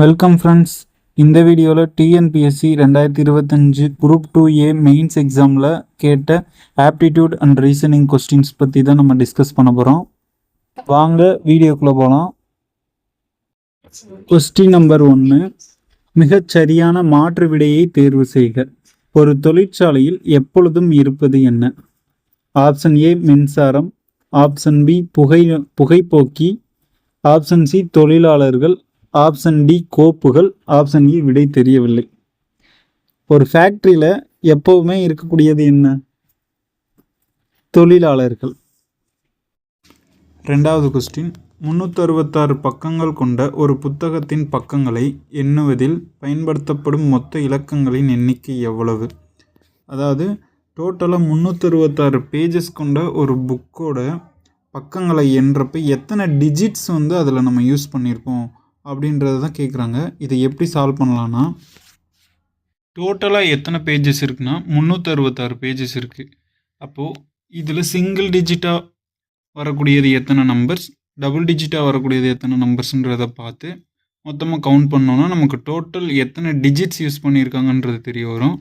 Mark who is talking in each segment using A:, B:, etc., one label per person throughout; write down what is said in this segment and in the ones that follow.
A: Welcome friends. இந்த வீடியோவில் TNPSC 2025 group 2A mains எக்ஸாமில் கேட்ட ஆப்டிடியூட் அண்ட் ரீசனிங் கொஸ்டின்ஸ் பற்றி தான் நம்ம டிஸ்கஸ் பண்ண போகிறோம். வாங்க வீடியோக்குள்ளே போகலாம். கொஸ்டின் நம்பர் 1, மிகச்சரியான மாற்று விடையை தேர்வு செய்க. ஒரு தொழிற்சாலையில் எப்பொழுதும் இருப்பது என்ன? ஆப்ஷன் ஏ மின்சாரம், ஆப்ஷன் பி புகைப்போக்கி, ஆப்ஷன் சி தொழிலாளர்கள், ஆப்ஷன் டி கோப்புகள், ஆப்ஷன் இ விடை தெரியவில்லை. ஒரு ஃபேக்ட்ரியில் எப்போவுமே இருக்கக்கூடியது என்ன? தொழிலாளர்கள். ரெண்டாவது கொஸ்டின், 366 பக்கங்கள் கொண்ட ஒரு புத்தகத்தின் பக்கங்களை எண்ணுவதில் பயன்படுத்தப்படும் மொத்த இலக்கங்களின் எண்ணிக்கை எவ்வளவு? அதாவது டோட்டலாக 366 பேஜஸ் கொண்ட ஒரு புக்கோட பக்கங்களை எண்ணுறப்ப எத்தனை டிஜிட்ஸ் அதில் நம்ம யூஸ் பண்ணியிருக்கோம் அப்படின்றத தான் கேட்குறாங்க. இதை எப்படி சால்வ் பண்ணலான்னா, டோட்டலாக எத்தனை பேஜஸ் இருக்குன்னா 366 பேஜஸ் இருக்குது. அப்போது இதில் சிங்கிள் டிஜிட்டாக வரக்கூடியது எத்தனை நம்பர்ஸ், டபுள் டிஜிட்டாக வரக்கூடியது எத்தனை நம்பர்ஸ்ன்றதை பார்த்து மொத்தமாக கவுண்ட் பண்ணோன்னா நமக்கு டோட்டல் எத்தனை டிஜிட்ஸ் யூஸ் பண்ணியிருக்காங்கன்றது தெரிய வரும்.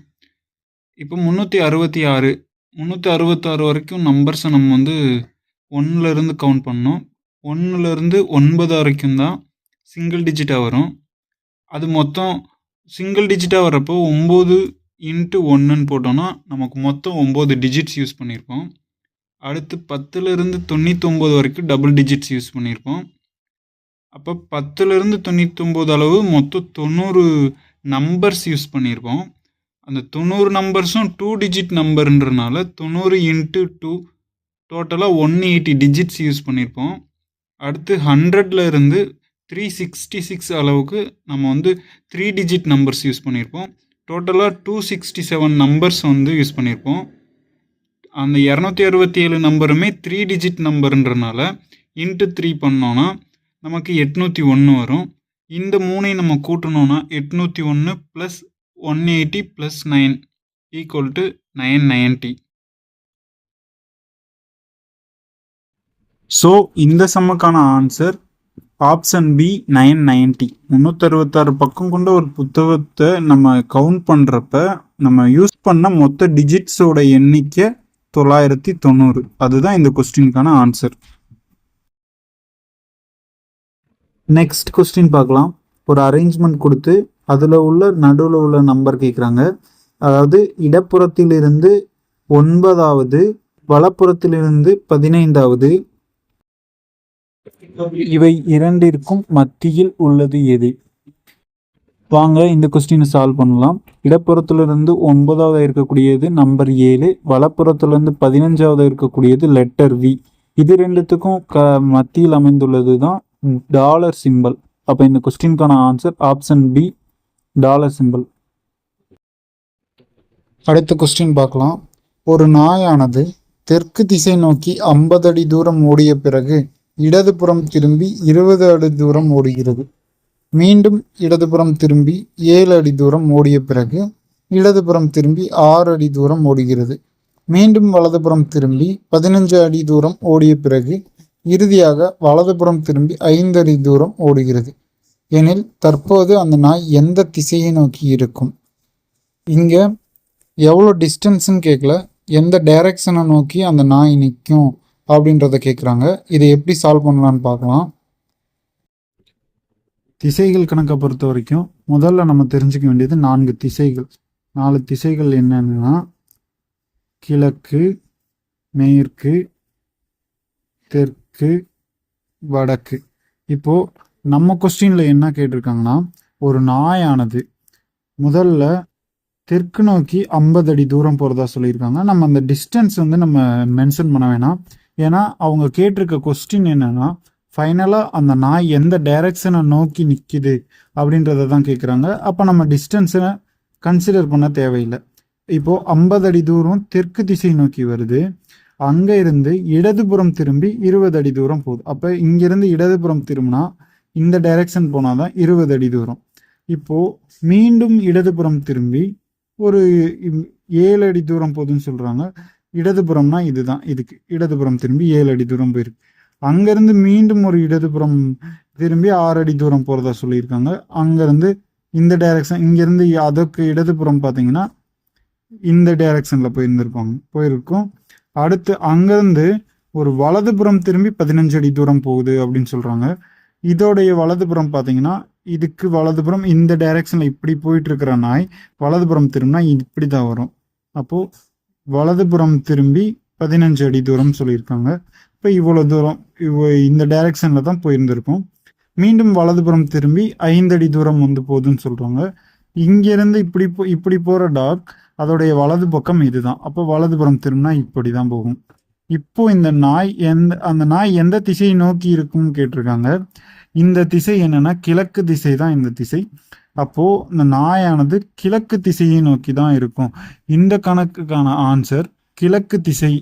A: இப்போ 366 வரைக்கும் நம்பர்ஸை நம்ம 1லேருந்து கவுண்ட் பண்ணோம். 1லேருந்து 9 வரைக்கும் தான் சிங்கிள் டிஜிட்டாக வரும். அது மொத்தம் சிங்கிள் டிஜிட்டாக வரப்போ 9 × 1ன்னு போட்டோன்னா நமக்கு மொத்தம் 9 டிஜிட்ஸ் யூஸ் பண்ணியிருக்கோம். அடுத்து 10லேருந்து 99 வரைக்கும் டபுள் டிஜிட்ஸ் யூஸ் பண்ணியிருக்கோம். அப்போ 10லேருந்து 99 அளவு மொத்தம் 90 நம்பர்ஸ் யூஸ் பண்ணியிருக்கோம். அந்த 90 நம்பர்ஸும் 2 டிஜிட் நம்பர்ன்றனால 90 × 2 டோட்டலாக 180 டிஜிட்ஸ் யூஸ் பண்ணியிருக்கோம். அடுத்து 100லேருந்து 366 அளவுக்கு நம்ம 3 டிஜிட் நம்பர்ஸ் யூஸ் பண்ணியிருப்போம். டோட்டலாக 267 நம்பர்ஸ் யூஸ் பண்ணியிருப்போம். அந்த 267 நம்பருமே 3 டிஜிட் நம்பர்ன்றனால × 3 பண்ணோன்னா நமக்கு 801 வரும். இந்த மூணையும் நம்ம கூட்டணும்னா 801 + 180 + 9 = 990. ஸோ இந்த சம்முக்கான ஆன்சர் ஆப்ஷன் பி 990. 366 பக்கம் கொண்ட ஒரு புத்தகத்தை நம்ம கவுண்ட் பண்ணுறப்ப நம்ம யூஸ் பண்ண மொத்த டிஜிட்ஸோட எண்ணிக்கை 990. அதுதான் இந்த கொஸ்டினுக்கான ஆன்சர். நெக்ஸ்ட் கொஸ்டின் பார்க்கலாம். ஒரு அரேஞ்ச்மெண்ட் கொடுத்து அதில் உள்ள நடுவில் உள்ள நம்பர் கேட்குறாங்க. அதாவது இடப்புறத்திலிருந்து 9வது, வலப்புறத்திலிருந்து 15வது, இவை இரண்டிற்கும் மத்தியில் உள்ளது எது? வாங்க இந்த கொஸ்டினை சால்வ் பண்ணலாம். இடப்புறத்திலிருந்து 9வது இருக்கக்கூடியது நம்பர் 7, வலப்புறத்திலிருந்து 15வது இருக்கக்கூடியது லெட்டர் வி. இது ரெண்டுத்துக்கும் மத்தியில் அமைந்துள்ளது தான் டாலர் சிம்பல். அப்போ இந்த கொஸ்டினுக்கான answer option B dollar symbol. அடுத்த கொஸ்டின் பார்க்கலாம். ஒரு நாயானது தெற்கு திசை நோக்கி 50 அடி தூரம் ஓடிய பிறகு இடதுபுறம் திரும்பி 20 அடி தூரம் ஓடுகிறது. மீண்டும் இடதுபுறம் திரும்பி 7 அடி தூரம் ஓடிய பிறகு இடதுபுறம் திரும்பி 6 அடி தூரம் ஓடுகிறது. மீண்டும் வலதுபுறம் திரும்பி 15 அடி தூரம் ஓடிய பிறகு இறுதியாக வலதுபுறம் திரும்பி 5 அடி தூரம் ஓடுகிறது. எனில் தற்போது அந்த நாய் எந்த திசையை நோக்கி இருக்கும்? இங்கே எவ்வளோ டிஸ்டன்ஸ்ன்னு கேட்கல, எந்த டைரக்ஷனை நோக்கி அந்த நாய் நிற்கும் அப்படின்றத கேட்குறாங்க. இதை எப்படி சால்வ் பண்ணலான்னு பார்க்கலாம். திசைகள் கணக்கை பொறுத்த வரைக்கும் முதல்ல நம்ம தெரிஞ்சுக்க வேண்டியது 4 திசைகள். 4 திசைகள் என்னென்னா கிழக்கு, மேற்கு, தெற்கு, வடக்கு. இப்போது நம்ம கொஸ்டினில் என்ன கேட்டிருக்காங்கன்னா, ஒரு நாயானது முதல்ல தெற்கு நோக்கி 50 அடி தூரம் போகிறதா சொல்லியிருக்காங்க. நம்ம அந்த டிஸ்டன்ஸ் நம்ம மென்ஷன் பண்ண வேணாம். ஏன்னா அவங்க கேட்டிருக்க கொஸ்டின் என்னன்னா ஃபைனலாக அந்த நாய் எந்த டைரக்ஷனை நோக்கி நிற்கிது அப்படின்றத தான் கேட்குறாங்க. அப்போ நம்ம டிஸ்டன்ஸை கன்சிடர் பண்ண தேவையில்லை. இப்போது 50 அடி தூரம் தெற்கு திசை நோக்கி வருது. அங்கே இருந்து இடதுபுறம் திரும்பி 20 அடி தூரம் போகுது. அப்போ இங்கேருந்து இடதுபுறம் திரும்பினா இந்த டைரக்ஷன் போனால் தான் 20 அடி தூரம். இப்போது மீண்டும் இடதுபுறம் திரும்பி ஒரு 7 அடி தூரம் போகுதுன்னு சொல்கிறாங்க. இடதுபுறம்னா இதுதான், இதுக்கு இடதுபுறம் திரும்பி 7 அடி தூரம் போயிருக்கு.
B: அங்கேருந்து மீண்டும் ஒரு இடதுபுறம் திரும்பி 6 அடி தூரம் போகிறதா சொல்லியிருக்காங்க. அங்கேருந்து இந்த டைரக்ஷன், இங்கேருந்து அதற்கு இடதுபுறம் பார்த்தீங்கன்னா இந்த டைரக்ஷனில் போயிருக்கும். அடுத்து அங்கேருந்து ஒரு வலதுபுறம் திரும்பி 15 அடி தூரம் போகுது அப்படின்னு சொல்கிறாங்க. இதோடைய வலதுபுறம் பார்த்தீங்கன்னா இதுக்கு வலதுபுறம் இந்த டைரக்ஷனில் இப்படி போயிட்டு இருக்கிற நாய் வலதுபுறம் திரும்பினா இப்படி தான் வரும். அப்போது வலதுபுறம் திரும்பி 15 அடி தூரம் சொல்லியிருக்காங்க. இப்போ இவ்வளோ தூரம் இந்த டைரக்ஷனில் தான் போயிருந்திருக்கும். மீண்டும் வலதுபுறம் திரும்பி 5 அடி தூரம் வந்து போகுதுன்னு சொல்கிறாங்க. இங்கேருந்து இப்படி போகிற டாக் அதோடைய வலது பக்கம் இதுதான். அப்போ வலதுபுறம் திரும்பினா இப்படி தான் போகும். இப்போ இந்த நாய் அந்த நாய் எந்த திசையை நோக்கி இருக்கும்னு கேட்டிருக்காங்க. இந்த திசை என்னன்னா கிழக்கு திசை தான் இந்த திசை. அப்போ இந்த நாயானது கிழக்கு திசையை நோக்கி தான் இருக்கும். இந்த கணக்குக்கான ஆன்சர் கிழக்கு திசை